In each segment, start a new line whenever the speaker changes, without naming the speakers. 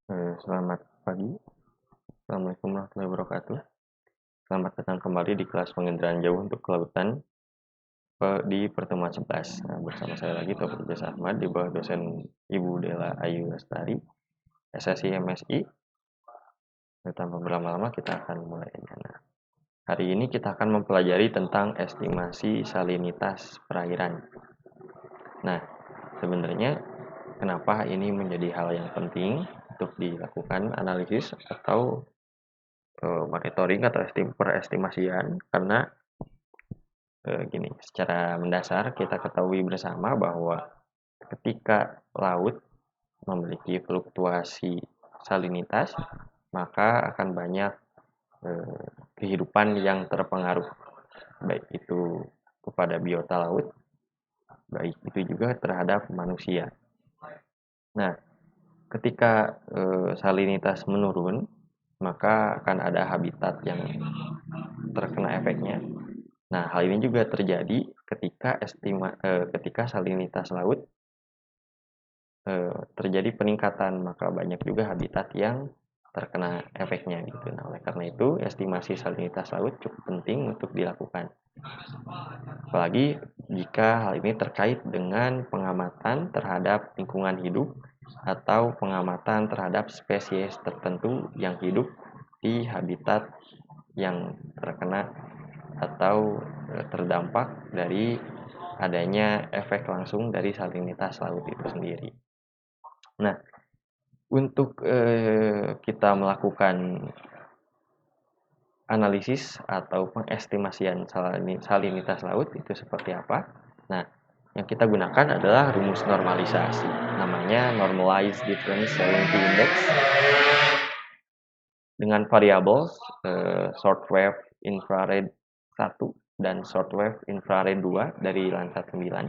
Selamat pagi, Assalamualaikum warahmatullahi wabarakatuh. Selamat datang kembali di kelas penginderaan jauh untuk kelautan di pertemuan 11. Nah, bersama saya lagi Taufik Jasa Ahmad di bawah dosen Ibu Dela Ayu Lestari, SSI MSI. Tanpa berlama-lama kita akan mulai. Nah, hari ini kita akan mempelajari tentang estimasi salinitas perairan. Nah, sebenarnya kenapa ini menjadi hal yang penting untuk dilakukan analisis atau monitoring atau perestimasian, karena gini, secara mendasar kita ketahui bersama bahwa ketika laut memiliki fluktuasi salinitas, maka akan banyak kehidupan yang terpengaruh, baik itu kepada biota laut, baik itu juga terhadap manusia. Nah, ketika salinitas menurun, maka akan ada habitat yang terkena efeknya. Nah, hal ini juga terjadi ketika salinitas laut terjadi peningkatan, maka banyak juga habitat yang terkena efeknya gitu. Nah, oleh karena itu, estimasi salinitas laut cukup penting untuk dilakukan. Apalagi jika hal ini terkait dengan pengamatan terhadap lingkungan hidup atau pengamatan terhadap spesies tertentu yang hidup di habitat yang terkena atau terdampak dari adanya efek langsung dari salinitas laut itu sendiri. Nah, untuk kita melakukan analisis atau pengestimasian salinitas laut itu seperti apa? Nah, yang kita gunakan adalah rumus normalisasi. Namanya Normalized Difference Salinity Index dengan variabel shortwave infrared 1 dan shortwave infrared 2 dari Landsat 9.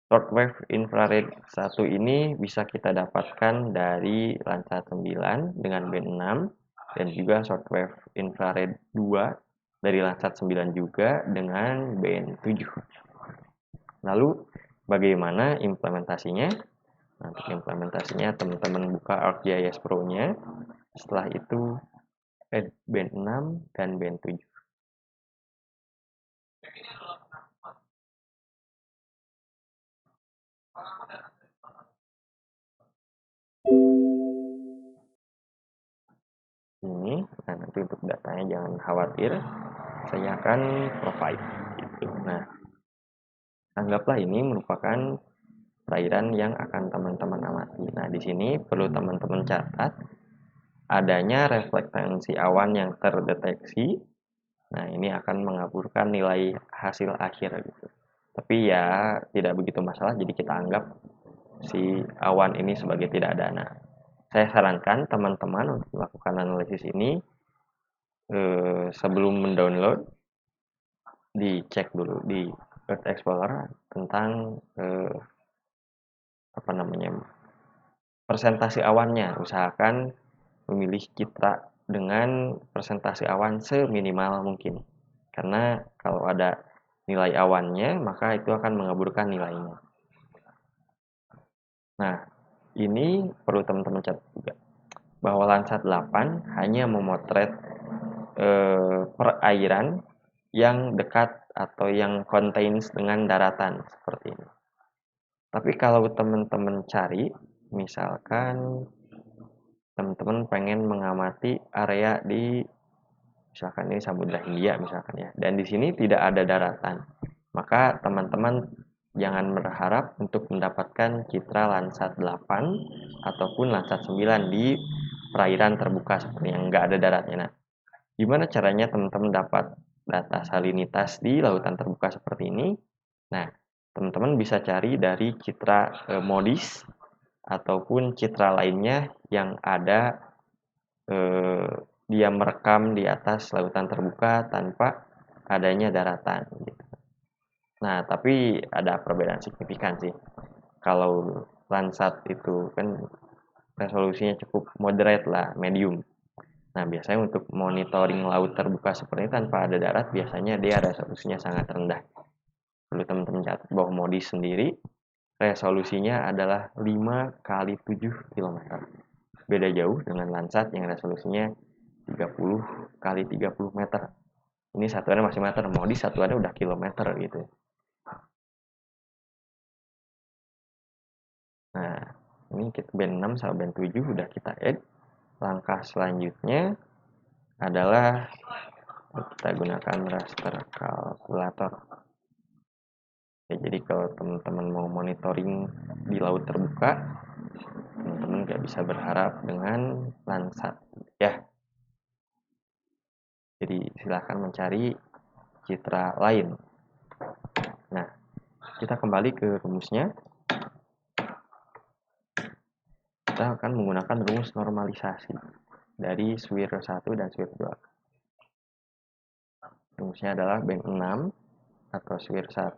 Shortwave infrared 1 ini bisa kita dapatkan dari Landsat 9 dengan band 6 dan juga shortwave infrared 2 dari Landsat 9 juga dengan band 7. Lalu bagaimana implementasinya? Untuk implementasinya teman-teman buka ArcGIS Pro-nya. Setelah itu band 6 dan band 7. Ini, nah nanti untuk datanya jangan khawatir, saya akan provide gitu. Nah, anggaplah ini merupakan perairan yang akan teman-teman amati. Nah, di sini perlu teman-teman catat adanya reflektansi awan yang terdeteksi. Nah, ini akan mengaburkan nilai hasil akhir gitu. Tapi ya tidak begitu masalah, jadi kita anggap si awan ini sebagai tidak ada. Nah, saya sarankan teman-teman untuk melakukan analisis ini sebelum mendownload, dicek dulu di Earth Explorer tentang persentase awannya. Usahakan memilih citra dengan persentase awan seminimal mungkin, karena kalau ada nilai awannya maka itu akan mengaburkan nilainya. Nah, ini perlu teman-teman catat juga bahwa Landsat 8 hanya memotret perairan yang dekat atau yang contains dengan daratan seperti ini. Tapi kalau teman-teman cari, misalkan teman-teman pengen mengamati area di misalkan ini Samudra Hindia misalkan ya, dan di sini tidak ada daratan, maka teman-teman jangan berharap untuk mendapatkan citra Landsat 8 ataupun Landsat 9 di perairan terbuka seperti yang nggak ada daratnya. Nah, gimana caranya teman-teman dapat data salinitas di lautan terbuka seperti ini? Nah, teman-teman bisa cari dari citra MODIS ataupun citra lainnya yang ada dia merekam di atas lautan terbuka tanpa adanya daratan gitu. Nah, tapi ada perbedaan signifikan sih. Kalau Landsat itu kan resolusinya cukup moderate lah, medium. Nah, biasanya untuk monitoring laut terbuka seperti ini tanpa ada darat, biasanya dia resolusinya sangat rendah. Perlu teman-teman catat bahwa MODIS sendiri resolusinya adalah 5 kali 7 km. beda jauh dengan Landsat yang resolusinya 30 kali 30 meter. Ini satuannya masih meter, mau di satuannya udah kilometer gitu. Nah, ini kita band 6 sama band 7 udah kita add. Langkah selanjutnya adalah kita gunakan raster kalkulator. Ya, jadi kalau teman-teman mau monitoring di laut terbuka, teman-teman nggak bisa berharap dengan Landsat ya. Jadi silahkan mencari citra lain. Nah, kita kembali ke rumusnya. Kita akan menggunakan rumus normalisasi dari SWIR 1 dan SWIR 2. Rumusnya adalah band 6 atau SWIR 1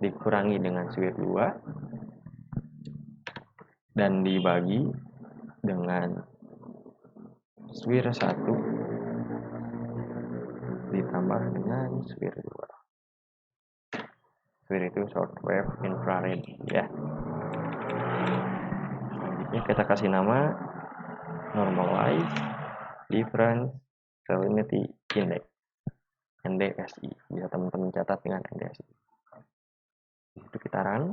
dikurangi dengan SWIR 2 dan dibagi dengan SWIR 1 ditambah dengan SWIR 2. SWIR itu short wave infrared ya. Selanjutnya kita kasih nama normalized difference salinity index NDSI. Bisa teman-teman catat dengan NDSI. Itu kita run.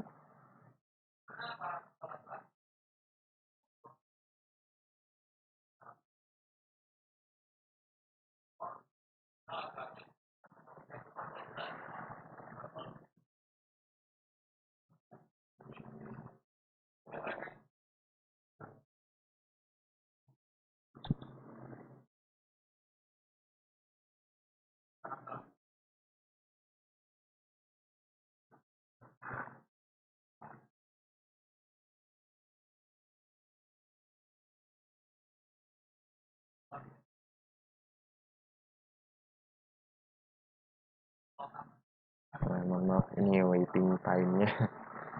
Nah, mohon maaf ini waiting time-nya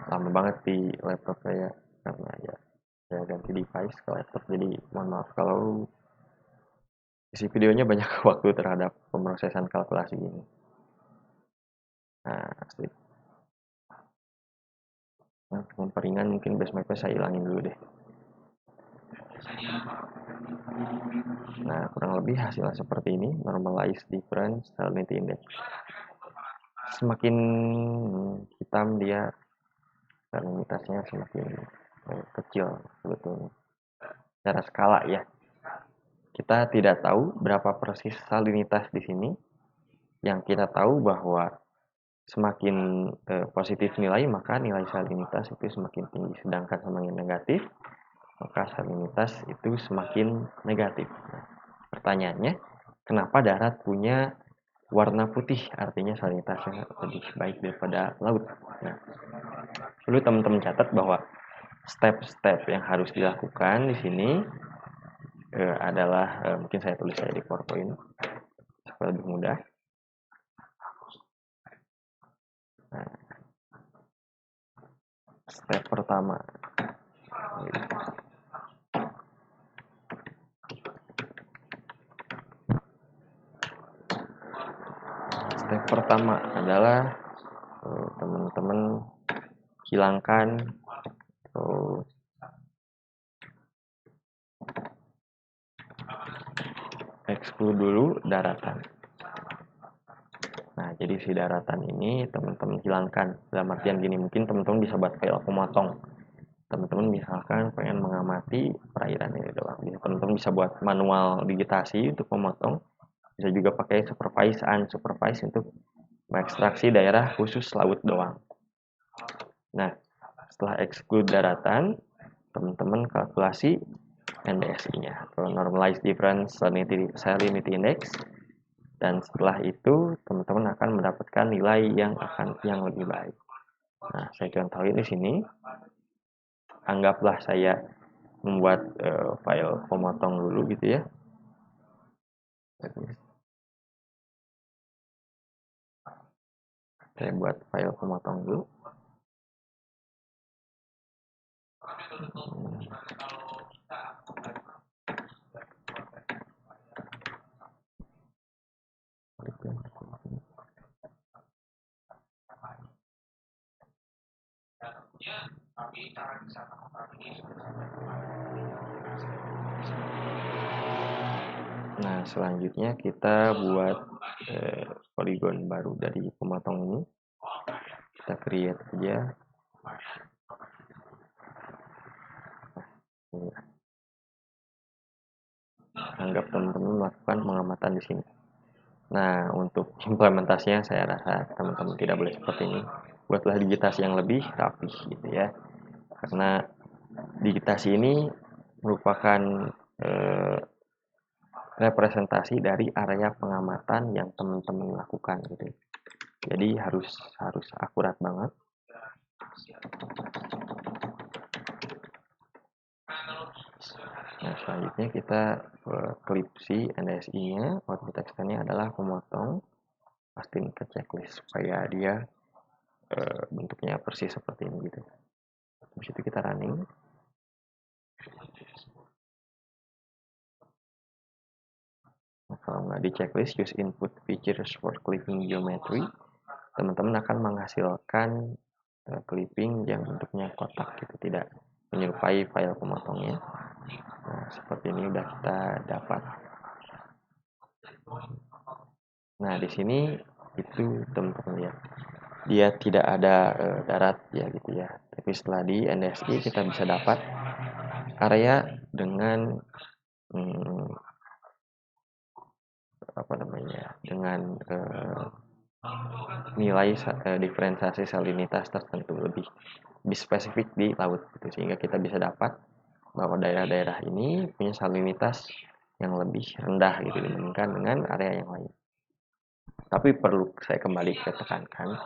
lama banget di laptop saya karena ya saya ganti device ke laptop, jadi mohon maaf kalau isi videonya banyak waktu terhadap pemrosesan kalkulasi ini. Nah, slip. Nah, pemperingan mungkin base map-nya saya hilangin dulu deh. Nah, kurang lebih hasilnya seperti ini, normalized difference salinity index. Semakin hitam dia, salinitasnya semakin kecil sebetulnya. Secara skala ya. Kita tidak tahu berapa persis salinitas di sini. Yang kita tahu bahwa semakin positif nilai, maka nilai salinitas itu semakin tinggi. Sedangkan semakin negatif, maka salinitas itu semakin negatif. Nah, pertanyaannya, kenapa darat punya warna putih? Artinya salinitasnya lebih baik daripada laut. Nah, perlu teman-teman catat bahwa step-step yang harus dilakukan di sini adalah mungkin saya tulis di PowerPoint supaya lebih mudah. Nah, step pertama. Step pertama adalah teman-teman hilangkan exclude dulu daratan. Nah, jadi si daratan ini teman-teman hilangkan. Dalam artian gini, mungkin teman-teman bisa buat file pemotong. Teman-teman misalkan pengen mengamati perairan ini doang. Teman-teman bisa buat manual digitasi untuk memotong. Bisa juga pakai supervise, unsupervise untuk mengekstraksi daerah khusus laut doang. Nah, setelah exclude daratan, teman-teman kalkulasi NDSI-nya atau Normalized Difference Salinity Index, dan setelah itu teman-teman akan mendapatkan nilai yang lebih baik. Nah, saya contohin di sini. Anggaplah saya membuat file pemotong dulu gitu ya. Saya buat file pemotong dulu. Nah, selanjutnya kita buat poligon baru dari pemotong ini. Kita create aja. Anggap teman-teman melakukan pengamatan di sini. Nah, untuk implementasinya saya rasa teman-teman tidak boleh seperti ini. Buatlah digitasi yang lebih rapi gitu ya. Karena digitasi ini merupakan representasi dari area pengamatan yang teman-teman lakukan gitu. Jadi harus akurat banget. Nah, selanjutnya kita klik si NDSI-nya, output text-nya adalah pemotong. Pastiin ke checklist supaya dia bentuknya persis seperti ini gitu. Habis itu kita running. Nah, kalau nggak di checklist, use input features for clipping geometry, teman-teman akan menghasilkan clipping yang bentuknya kotak gitu, tidak menyerupai file pemotongnya. Nah, seperti ini udah kita dapat. Nah, di sini itu teman-teman lihat, dia tidak ada darat ya gitu ya. Tapi setelah di NDSI kita bisa dapat area dengan dengan nilai diferensiasi salinitas tertentu lebih spesifik di laut gitu, sehingga kita bisa dapat bahwa daerah-daerah ini punya salinitas yang lebih rendah gitu dibandingkan dengan area yang lain. Tapi perlu saya kembali tekankan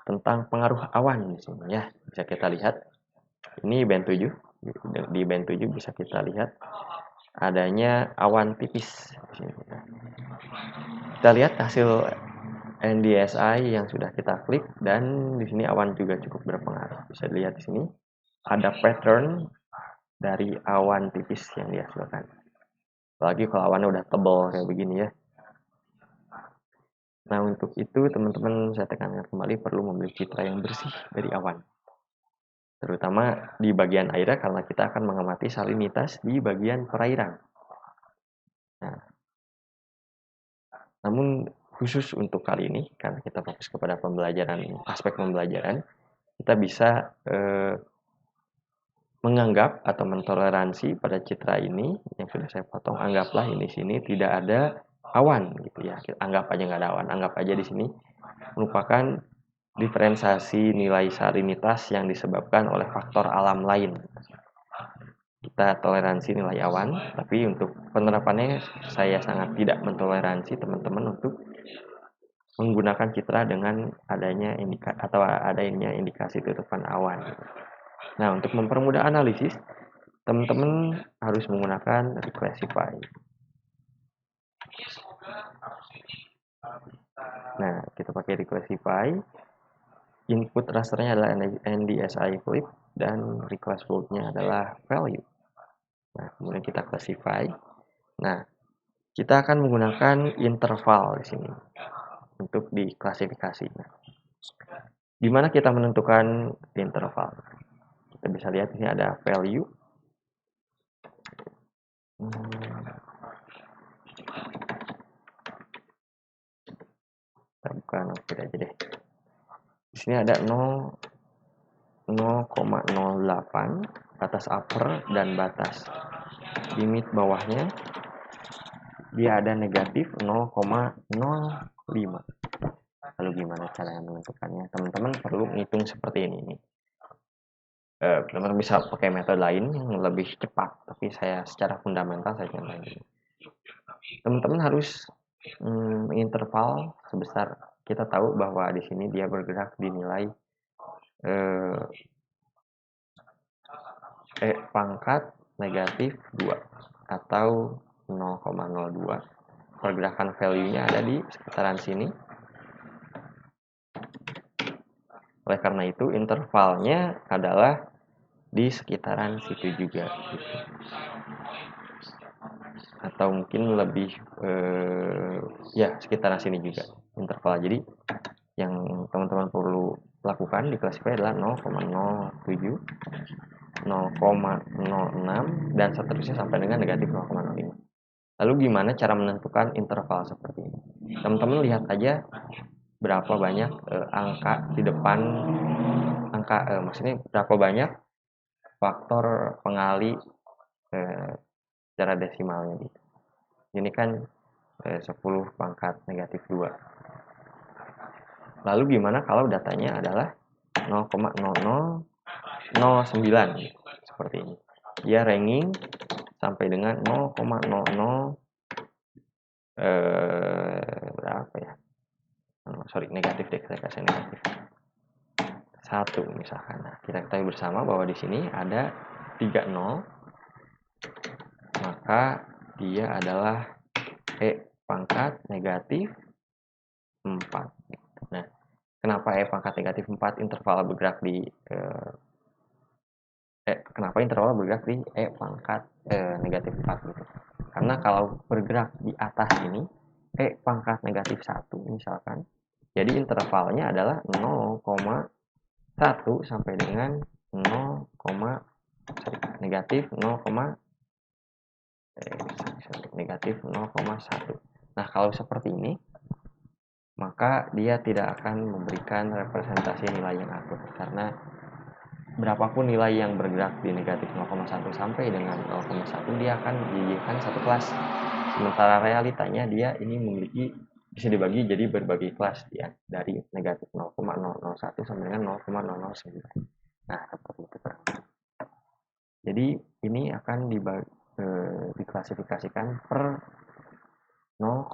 tentang pengaruh awan di sini ya. Bisa kita lihat ini band 7, di band 7 bisa kita lihat adanya awan tipis di sini. Kita lihat hasil NDSI yang sudah kita klik, dan di sini awan juga cukup berpengaruh. Bisa dilihat di sini ada pattern dari awan tipis yang dihasilkan. Apalagi kalau awannya udah tebal kayak begini ya. Nah, untuk itu teman-teman saya tekankan kembali perlu memiliki citra yang bersih dari awan. Terutama di bagian airnya karena kita akan mengamati salinitas di bagian perairan. Nah, namun khusus untuk kali ini karena kita fokus kepada aspek pembelajaran, kita bisa menganggap atau mentoleransi pada citra ini yang sudah saya potong. Anggaplah ini sini tidak ada awan gitu ya. Anggap aja nggak ada awan. Anggap aja di sini merupakan diferensiasi nilai salinitas yang disebabkan oleh faktor alam lain. Kita toleransi nilai awan, tapi untuk penerapannya saya sangat tidak mentoleransi teman-teman untuk menggunakan citra dengan adanya indikasi tutupan awan. Nah, untuk mempermudah analisis, teman-teman harus menggunakan Reclassify. Nah, kita pakai Reclassify. Input rasternya adalah NDSI clip dan request float-nya adalah value. Nah, kemudian kita classify. Nah, kita akan menggunakan interval di sini untuk diklasifikasi. Nah, di mana kita menentukan interval? Kita bisa lihat di sini ada value. Kita buka output aja deh. Di sini ada 0,08 batas upper dan batas limit bawahnya. Dia ada negatif 0,05. Lalu gimana cara menentukannya? Teman-teman perlu ngitung seperti ini nih. Teman-teman bisa pakai metode lain yang lebih cepat, tapi saya secara fundamental saya contohin ini. Teman-teman harus interval sebesar, kita tahu bahwa di sini dia bergerak di nilai pangkat negatif 2 atau 0,02. Pergerakan value-nya ada di sekitaran sini. Oleh karena itu intervalnya adalah di sekitaran situ juga gitu. Atau mungkin lebih sekitaran sini juga interval. Jadi yang teman-teman perlu lakukan di classify adalah 0,07, 0,06 dan seterusnya sampai dengan negatif 0,05. Lalu gimana cara menentukan interval seperti ini? Teman-teman lihat aja berapa banyak angka di depan maksudnya berapa banyak faktor pengali secara desimalnya gitu. Ini kan 10 pangkat negatif 2. Lalu gimana kalau datanya adalah 0,0009 seperti ini. Dia ranking sampai dengan 0,00 berapa ya? Negatif deh, saya kasih negatif 1 misalkan. Nah, kita ketahui bersama bahwa di sini ada 3 0, maka dia adalah pangkat negatif 4. Nah, kenapa pangkat negatif 4 interval bergerak di kenapa interval bergerak di pangkat negatif 4 gitu? Karena kalau bergerak di atas ini pangkat negatif 1 misalkan, jadi intervalnya adalah 0,1 sampai dengan negatif 0,1. Nah, kalau seperti ini, maka dia tidak akan memberikan representasi nilai yang akur, karena berapapun nilai yang bergerak di negatif 0,1 sampai dengan 0,1 dia akan dijadikan satu kelas. Sementara realitanya dia ini memiliki bisa dibagi jadi berbagai kelas ya, dari negatif 0,001 sampai dengan 0,009. Nah, seperti itu. Jadi ini akan diklasifikasikan per 0,0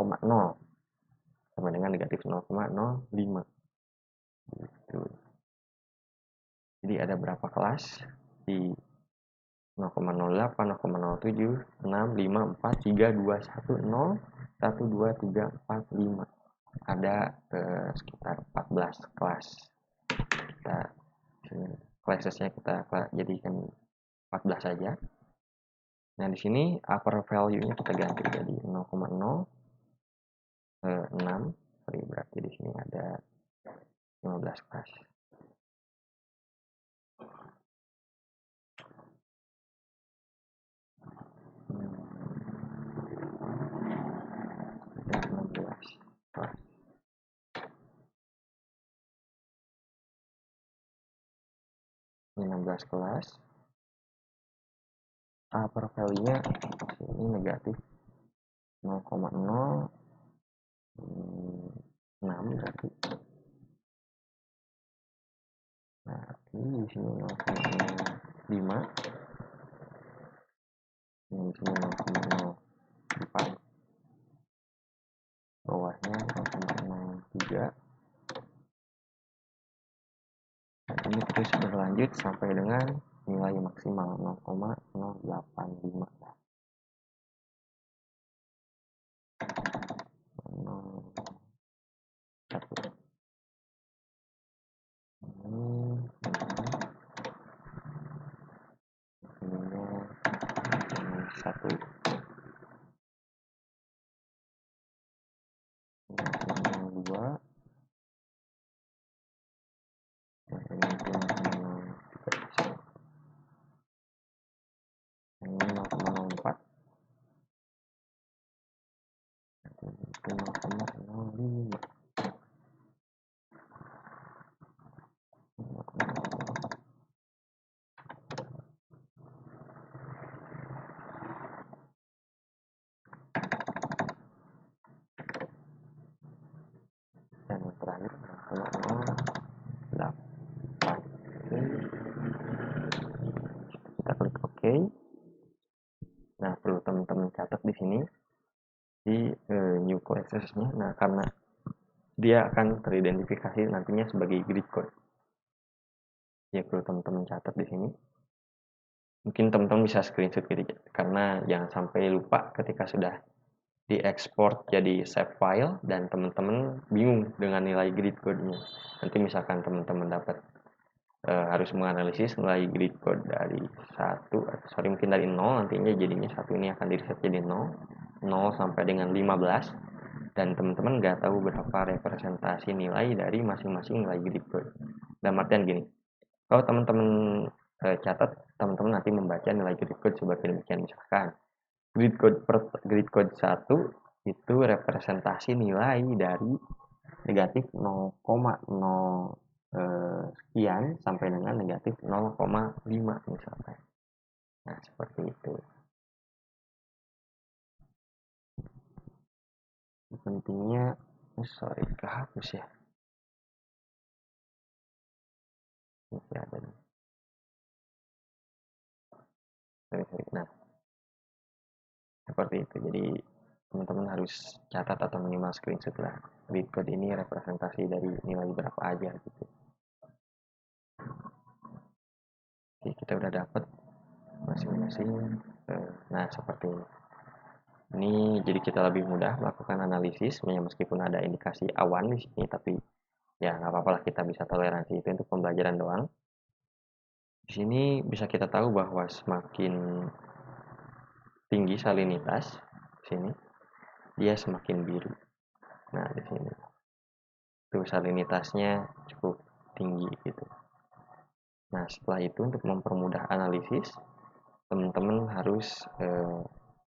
sama dengan negatif 0,05 gitu. Jadi ada berapa kelas di 0,08, 0,07, 6, 5, 4, 3, 2, 1, 0, 1, 2, 3, 4, 5. Ada sekitar 14 kelas. Kita classesnya kita jadikan 14 saja. Nah, di sini upper value-nya kita ganti jadi 0,06. Berarti di sini ada 15 kelas. Ini 16 kelas. Upper value-nya ini negatif 0,06 berarti. Nah, ini di sini 0,05. Ini di sini 0,04. Bawahnya 0,03. Dan ini terus berlanjut sampai dengan nilai maksimal 0,085. Satu, dua, ini 0,04, itu 0,05. Dan yang terakhir 0,08. Kita klik OK. Nah, perlu teman-teman catat di sini di new classes-nya. Nah, karena dia akan teridentifikasi nantinya sebagai grid code. Ya, perlu teman-teman catat di sini. Mungkin teman-teman bisa screenshot gitu, karena jangan sampai lupa ketika sudah diekspor jadi save file dan teman-teman bingung dengan nilai grid code-nya. Nanti misalkan teman-teman dapat harus menganalisis nilai grid code dari mungkin dari 0, nantinya jadinya 1 ini akan di reset jadi 0 sampai dengan 15, dan teman-teman nggak tahu berapa representasi nilai dari masing-masing nilai grid code. Dalam artian gini, kalau teman-teman catat, teman-teman nanti membaca nilai grid code sebagai demikian. Misalkan grid code 1 itu representasi nilai dari negatif 0,0 sekian sampai dengan negatif 0,5 misalkan. Nah, seperti itu. Pentingnya, kehapus ya. Ini ada nih. Nah, seperti itu. Jadi teman-teman harus catat atau minimal screenshot lah. Grid code ini representasi dari nilai berapa aja gitu. Oke, kita udah dapat masing-masing. Nah, seperti ini. Ini jadi kita lebih mudah melakukan analisis, meskipun ada indikasi awan di sini, tapi ya nggak apa-apa lah, kita bisa toleransi itu untuk pembelajaran doang. Di sini bisa kita tahu bahwa semakin tinggi salinitas, di sini dia semakin biru. Nah, di sini tuh salinitasnya cukup tinggi gitu. Nah, setelah itu untuk mempermudah analisis, teman-teman harus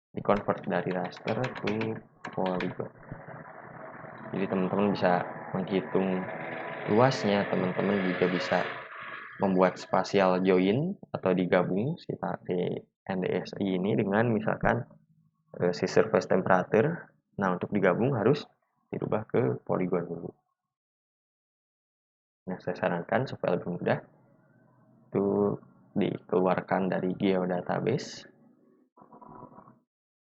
di-convert dari raster ke polygon. Jadi teman-teman bisa menghitung luasnya, teman-teman juga bisa membuat spatial join atau digabung si NDSI ini dengan misalkan si surface temperature. Nah, untuk digabung harus dirubah ke polygon dulu. Nah, saya sarankan supaya lebih mudah itu dikeluarkan dari geodatabase.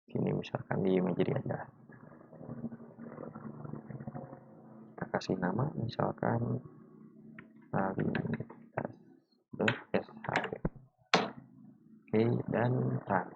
Sini misalkan di Imagery aja. Kita kasih nama misalkan salinitas.shp. Oke, dan run.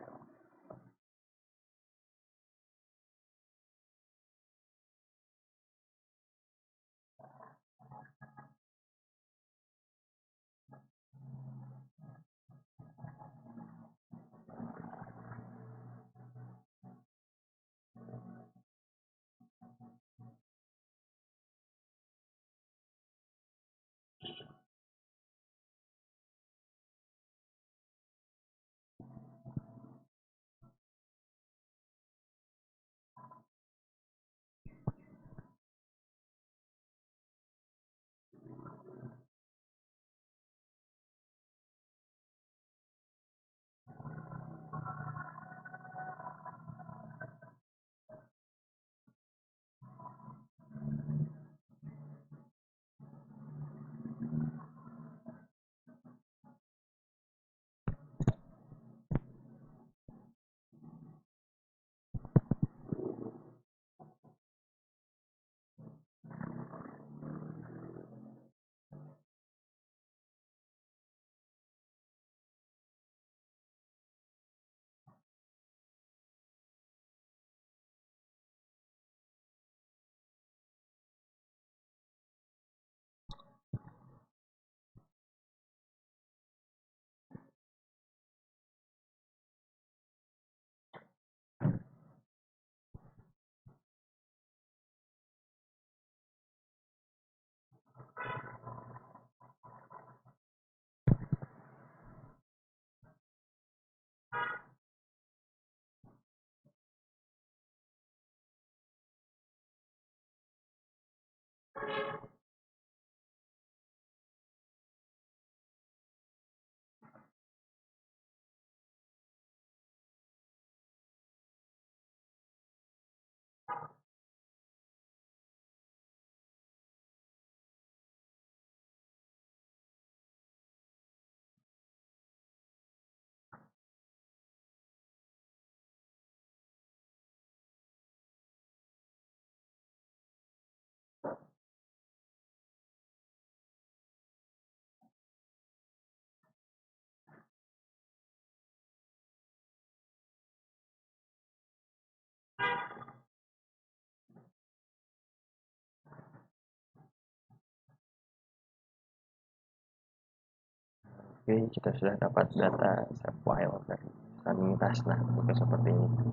Oke, kita sudah dapat data save file dari salinitas. Nah, bentuknya seperti ini.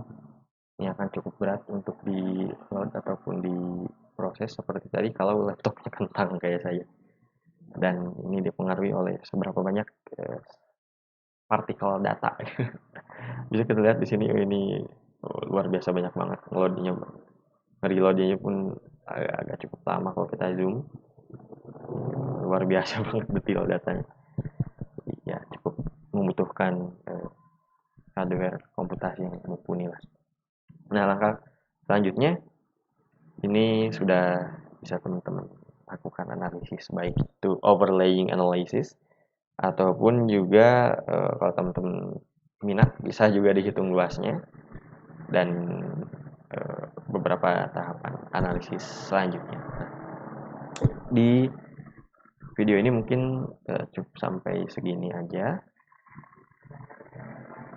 Ini akan cukup berat untuk di load ataupun diproses seperti tadi kalau laptopnya kentang kayak saya. Dan ini dipengaruhi oleh seberapa banyak partikel data. Bisa kita lihat di sini ini luar biasa banyak banget loadnya. Reloadnya pun agak cukup lama kalau kita zoom. Luar biasa banget detail datanya. Ya cukup membutuhkan hardware komputasi yang mumpuni lah. Nah, langkah selanjutnya ini sudah bisa teman-teman lakukan analisis, baik itu overlaying analysis ataupun juga kalau teman-teman minat bisa juga dihitung luasnya dan beberapa tahapan analisis selanjutnya. Nah, di video ini mungkin cukup sampai segini aja,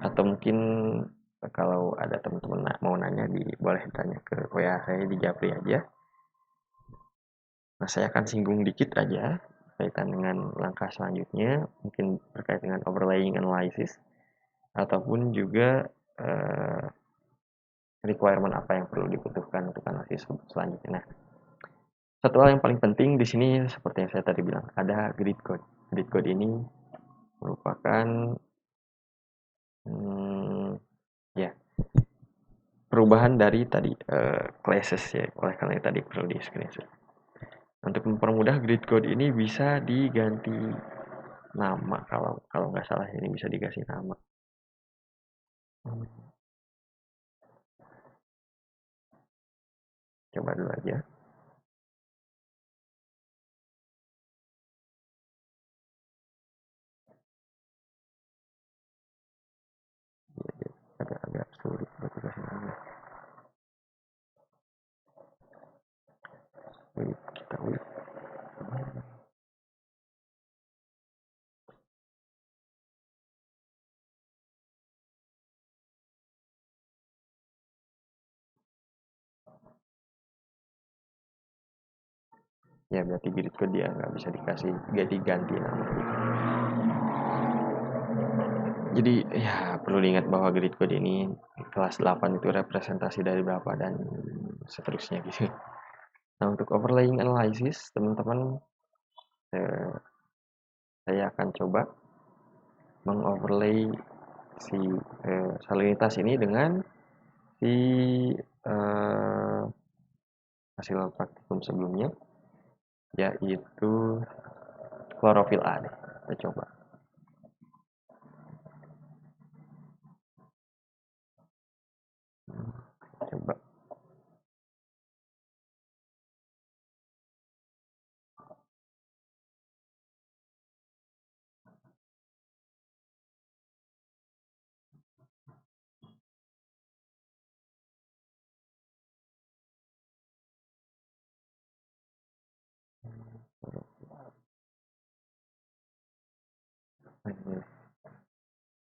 atau mungkin kalau ada teman-teman mau nanya boleh tanya ke WA saya di Japri aja. Nah, saya akan singgung dikit aja berkaitan dengan langkah selanjutnya, mungkin terkait dengan overlaying analysis ataupun juga requirement apa yang perlu dibutuhkan untuk analisis selanjutnya. Nah, satu hal yang paling penting di sini seperti yang saya tadi bilang, ada grid code. Grid code ini merupakan ya perubahan dari tadi classes ya, oleh karena tadi perlu di screenshot. Untuk mempermudah grid code ini bisa diganti nama, kalau nggak salah ini bisa dikasih nama. Coba dulu aja. Agak sulit buat dikasih nama. Kita wait. Ya berarti grid code dia nggak bisa dikasih ganti nama gitu. Jadi ya perlu diingat bahwa grid code ini kelas 8 itu representasi dari berapa dan seterusnya gitu. Nah, untuk overlaying analysis teman-teman saya akan coba mengoverlay si salinitas ini dengan si hasil praktikum sebelumnya, yaitu klorofil A deh. Kita coba. Coba.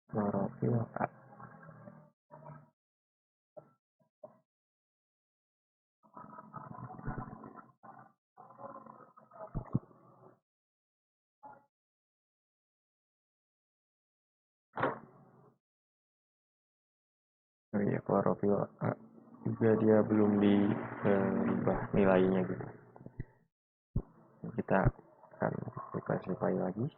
Klorofil A. Oh iya, klorofil A juga dia belum diubah nilainya gitu. Kita akan classify lagi.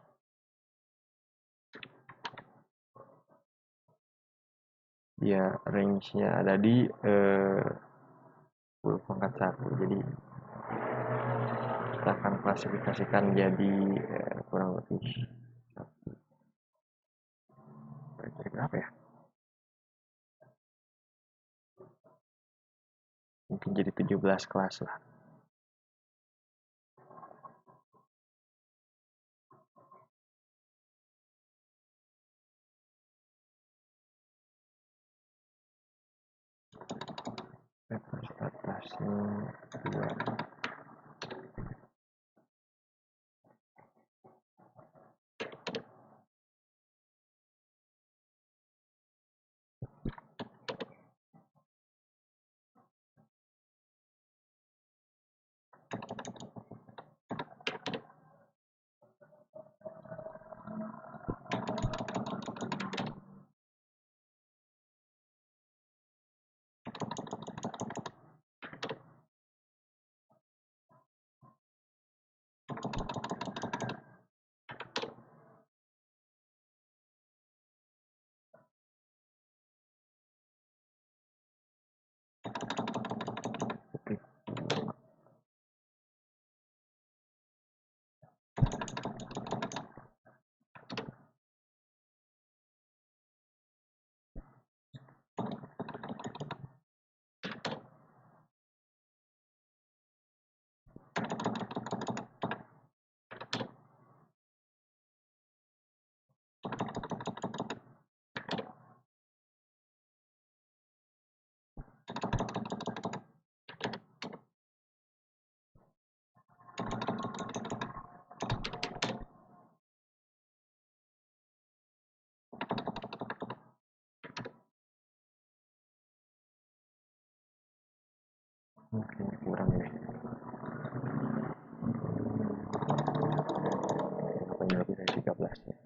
Dia range-nya ada di 10.1. Jadi kita akan klasifikasikan jadi kurang lebih berapa ya? Mungkin jadi 17 kelas lah. Atasnya 2. Oke, kurang ya. Kenapa lebih dari 13 ya?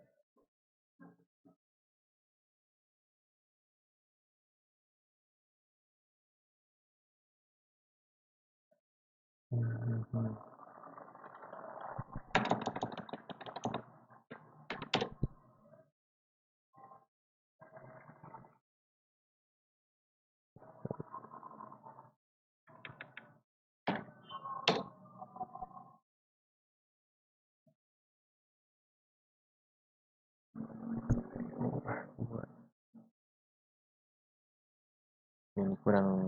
Ini kurang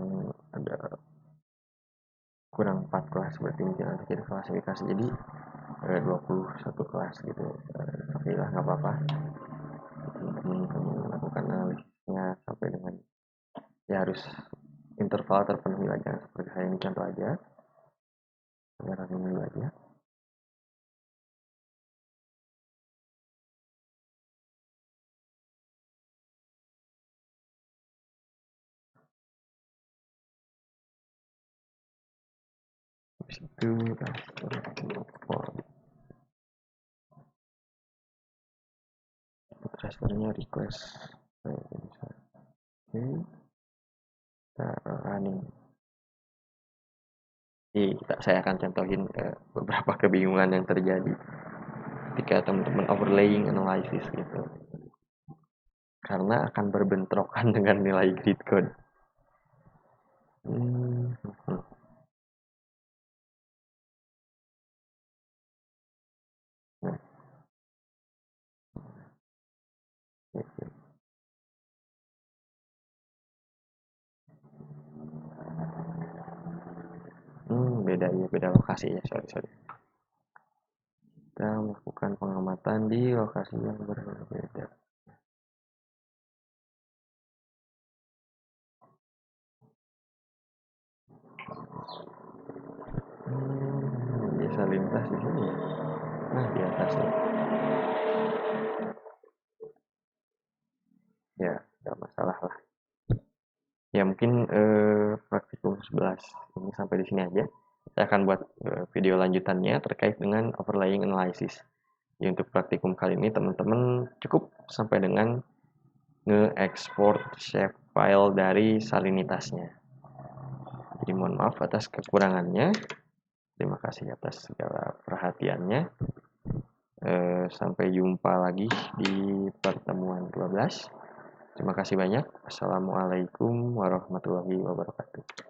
4 kelas berarti mungkin nanti jadi klasifikasi, jadi 21 kelas gitu. Oke lah, nggak apa-apa, teman-teman lakukan analisisnya sampai dengan ya harus interval terpenuhi aja, seperti saya ini contoh aja biar dulu aja. Habis itu transfernya request oke, kita running. Saya akan contohin beberapa kebingungan yang terjadi ketika teman-teman overlaying analysis gitu, karena akan berbentrokan dengan nilai grid code. Nah, beda lokasi ya, sorry. Kita melakukan pengamatan di lokasi yang berbeda. Bisa lintas di sini ya. Nah, di atasnya. Ya, nggak masalah lah. Ya, mungkin praktikum 11 ini sampai di sini aja. Saya akan buat video lanjutannya terkait dengan overlaying analysis. Ya, untuk praktikum kali ini teman-teman cukup sampai dengan nge-export shape file dari salinitasnya. Jadi mohon maaf atas kekurangannya. Terima kasih atas segala perhatiannya. Sampai jumpa lagi di pertemuan 12. Terima kasih banyak. Assalamualaikum warahmatullahi wabarakatuh.